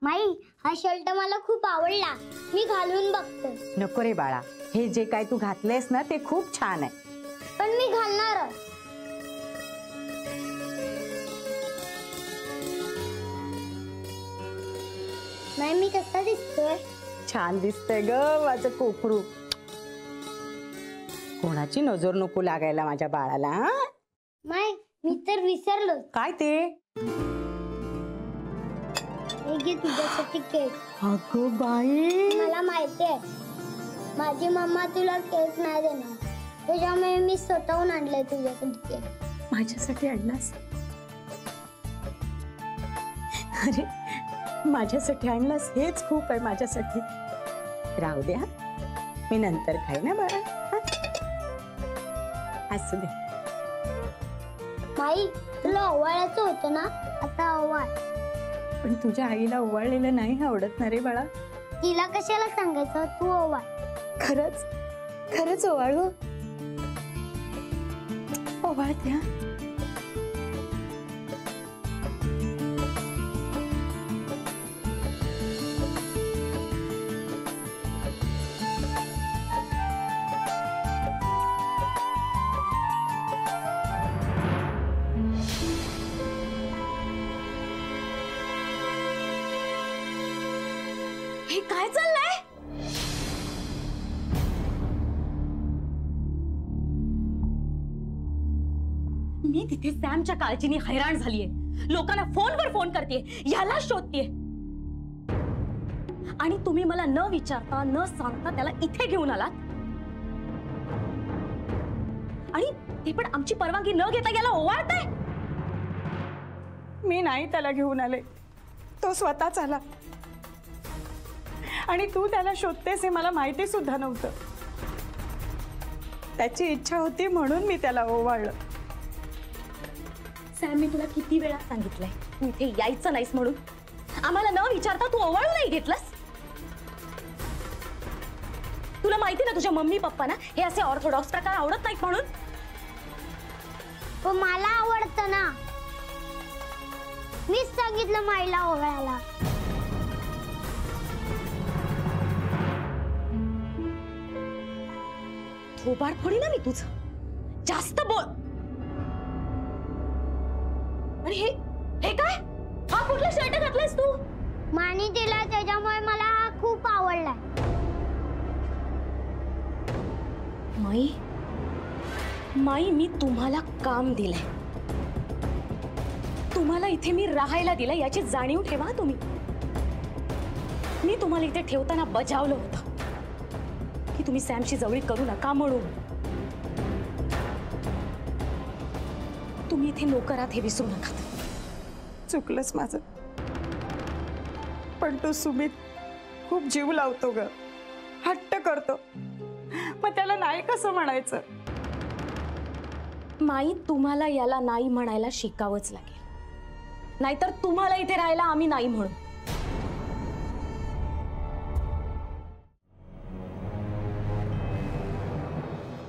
माई, हा शर्ट मला खूप आवडला, मी घालून बघते. नको रे बाळा, हे जे काय तू घातलेस ना ते खूप छान आहे. पण मी घालणार. नाही, मी कसा दिसतोय? छान दिसतंय ग माझं कोकरू. कोणाची नजर नको लागायला माझ्या बाळाला. हा माई, मी तर विसरलो. काय ते? घे तुझ्यासाठी केक. अगं बाई, मला माहिती आहे माझी मम्मा तुला केक नाही देणार, त्याच्यामुळे मी स्वतःहून आणलंय तुझ्यासाठी केक. माझ्यासाठी आणलास? अरे माझ्यासाठी आणलास हेच खूप आहे माझ्यासाठी. राहू द्या, मी नंतर खाई ना बाळा. असू दे. माई, तुला ओवाळायचं होतं ना, आता ओवाळ. पण तुझ्या आईला ओवाळलेलं नाही आवडत ना रे बाळा. तिला कशाला सांगायचं, तू ओवाळ. खरंच खरंच ओवाळ. ओवाळते. हा हे काय चाललंय? मी तिथे सॅमच्या काळजीने हैराण झालीये. लोकांना फोनवर फोन करतेय, याला शोधतेय, आणि तुम्ही मला न विचारता न सांगता त्याला इथे घेऊन आलात. आणि ते पण आमची परवानगी न घेता याला ओवाळताय. मी नाही त्याला घेऊन आले, तो स्वतःच आला. आणि तू त्याला शोधतेस हे मला माहिती सुद्धा नव्हतं. त्याची इच्छा होती म्हणून मी त्याला ओवाळलं. सॅम, मी तुला किती वेळा सांगितलंय तू इथे यायचं नाहीस म्हणून. आम्हाला न विचारता तू ओवाळू नाही घेतलंस. तुला माहिती ना तुझ्या मम्मी पप्पांना हे असे ऑर्थोडॉक्स प्रकार आवडत नाहीत म्हणून. पण मला आवडतं ना, मीच सांगितलं माईला ओवाळायला. थोबाड फोडी ना मी तुझं, जास्त बोल. आणि हे काय? हा कुठला शर्ट घातलायस तू? मानी दिला, त्याच्यामुळे मला हा खूप आवडलाय. माई, मी तुम्हाला काम दिलंय, तुम्हाला इथे मी राहायला दिलं, याची जाणीव ठेवा तुम्ही. मी तुम्हाला इथे ठेवताना बजावलं होतं की तुम्ही सॅमशी जवळी करू नका म्हणून. तुम्ही इथे नोकर आहात हे विसरू नका. चुकलंच माझं. पण तो सुमित खूप जीव लावतो ग, हट्ट करतो. मग त्याला नाही कसं म्हणायचं? माई, तुम्हाला याला नाही म्हणायला शिकावंच लागेल, नाहीतर तुम्हाला इथे राहायला आम्ही नाही म्हणू.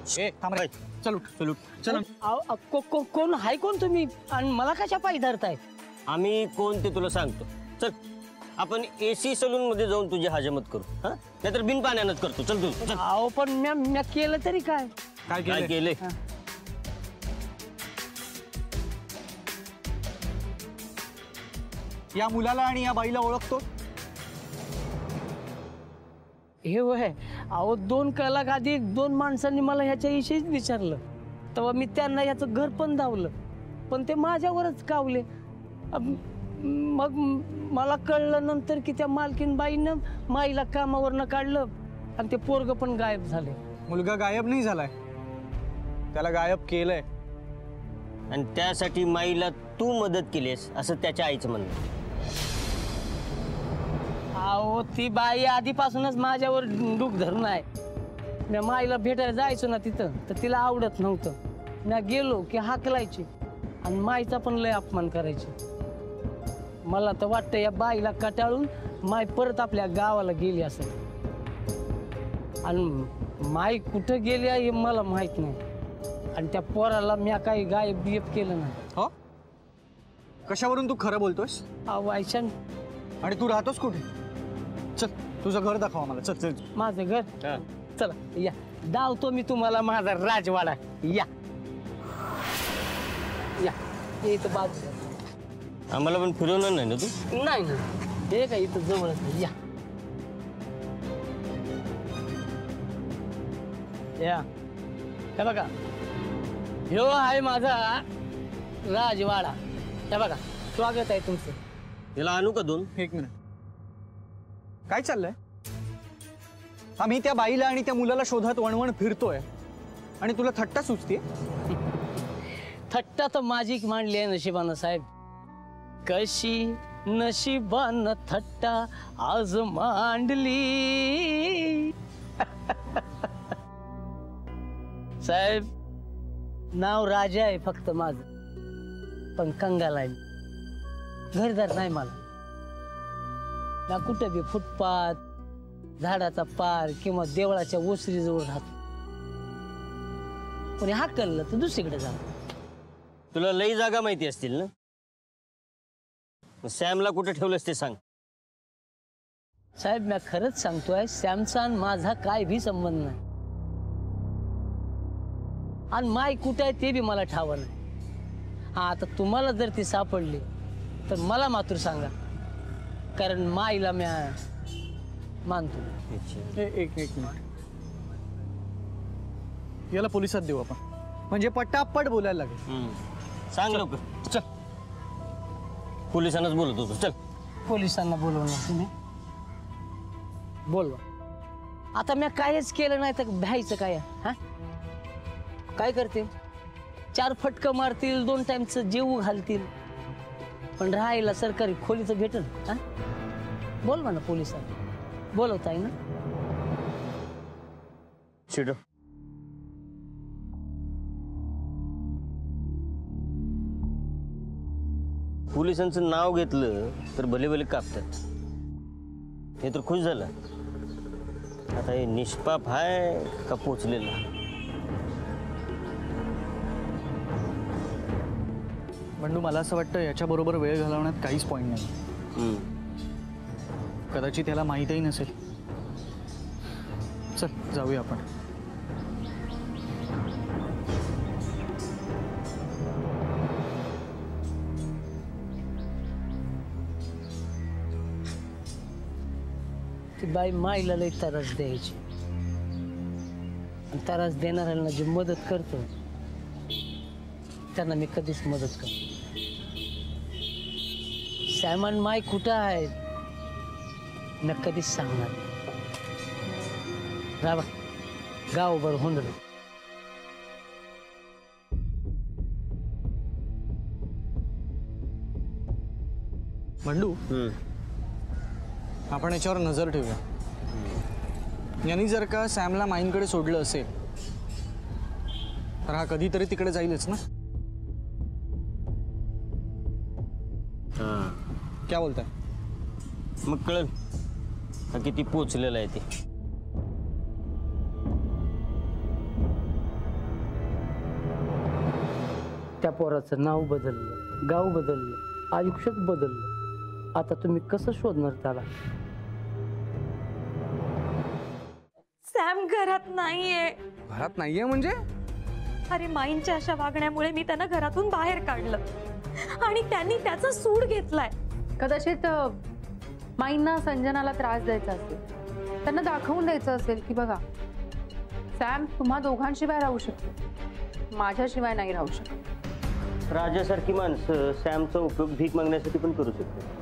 चल चल. कोण हाय? कोण तुम्ही आणि मला कशा पायी धरताय? आम्ही कोण ते तुला सांगतो. चल आपण एसी सलून मध्ये जाऊन तुझी हजामत करू. हा, नाहीतर बिन पाण्यानंच करतो. चल तू. अहो पण म्या केलं तरी काय? काय केलंय? या मुलाला आणि या बाईला ओळखतो. हे वय अहो 2 कलाक आधी 2 माणसांनी मला ह्याच्याविषयीच विचारलं, तेव्हा मी त्यांना ह्याचं घर पण धावलं, पण ते माझ्यावरच कावले. मग मला कळलं नंतर की त्या मालकीन बाईनं माईला कामावरनं काढलं आणि ते पोरग पण गायब झाले. मुलगा गायब नाही झालाय, त्याला गायब केलंय. आणि त्यासाठी माईला तू मदत केलीस असं त्याच्या आईचं म्हणणं. अहो ती बाई आधीपासूनच माझ्यावर डूक धरून आहे. मी माईला भेटायला जायचो ना तिथं, तर तिला आवडत नव्हतं. मी गेलो की हाकलायची आणि माईचा पण लय अपमान करायची. मला तर वाटतं या बाईला कटाळून माई परत आपल्या गावाला गेली असेल. आणि माई कुठं गेली हे मला माहित नाही. आणि त्या पोराला मी काही गायब केलं नाही. हो, कशावरून तू खरं बोलतोस? अहो आयशान, आणि तू राहतोस कुठे? चल तुझं घर दाखव मला. चल चल. माझं घर चला या दावतो मी तुम्हाला माझा राजवाडा. या या इथं बाजू आम्हाला पण फिरवणार नाही ना तू? नाही ना हे काय इथं जवळच आहे. या हे बघा ह्यो आहे माझा राजवाडा. हे बघा स्वागत आहे तुमचं. याला आणू का 2? एक मिनिट. काय चाललंय? आम्ही त्या बाईला आणि त्या मुलाला शोधत वणवण फिरतोय आणि तुला थट्टा सुचते? थट्टा तर माझी मांडली आहे नशिबानं साहेब. कशी नशिबानं थट्टा आज मांडली. साहेब नाव राजा आहे फक्त माझं, पण कंगाल आहे. घरदार नाही मला ना. कुठं बी फुटपाथ, झाडाचा पार किंवा देवळाच्या ओसरीजवळ राहतो. कोणी हाकललं तर दुसरीकडे जा. तुला लई जागा माहिती असतील ना? सॅमला कुठे ठेवलंस ते सांग. साहेब मी खरंच सांगतोय, सॅमचा आणि माझा काय भी संबंध नाही. आणि माय कुठे आहे ते बी मला ठाव नाही. हा आता तुम्हाला जर ती सापडली तर मला मात्र सांगा, कारण माईला मी मानतो. एक मिनिट. याला पोलिसात देऊ आपण, म्हणजे पटापट बोलायला लागेल. सांग लवकर. चल पोलिसांनाच बोलत होतो. चल पोलिसांना बोलवणार तुम्ही? बोलवा. आता मी कायच केलं नाही तर भ्यायचं काय? हा काय करते? 4 फटकं मारतील, 2 टाइमचं जेवू घालतील, पण राहायला सरकारी खोलीचं भेटल. हा बोलवा ना पोलिसांना. बोलवताय ना? शिडो. पोलिसांचं नाव घेतलं तर भले भले कापतात. हे तर खुश झालं. आता हे निष्पाप आहे का पोचलेला? बंडू मला असं वाटतं याच्याबरोबर वेळ घालवण्यात काहीच पॉईंट नाही. कदाचित त्याला माहीतही नसेल. चल जाऊया आपण. ती बाई माईला लई त्रास द्यायची. त्रास देणाऱ्यांना जी मदत करतो त्यांना मी कधीच मदत करतो. सॅमन माय कुठं आहे न कधीच सांगणार. राबा गावभर होणार. बंडू आपण याच्यावर नजर ठेवूया. यांनी जर का सॅमला माईनकडे सोडलं असेल तर हा कधीतरी तिकडे जाईलच ना. क्या बोलताय? मग कळलं हा किती पोचलेला आहे ते. त्या पोराचं नाव बदललं, गाव बदललं, आयुष्यच बदललं. आता तुम्ही कसं शोधणार त्याला? सॅम घरात नाहीये. घरात नाहीये म्हणजे? अरे माईंच्या अशा वागण्यामुळे मी त्यांना घरातून बाहेर काढलं आणि त्यांनी त्याचा सूड घेतलाय. कदाचित माईंना संजनाला त्रास द्यायचा असेल, त्यांना दाखवून द्यायचं असेल की बघा सॅम तुम्हा दोघांशिवाय राहू शकतो, माझ्याशिवाय नाही राहू शकत. राजासारखी माणसं सॅमचा उपयोग भीक मागण्यासाठी पण करू शकतात.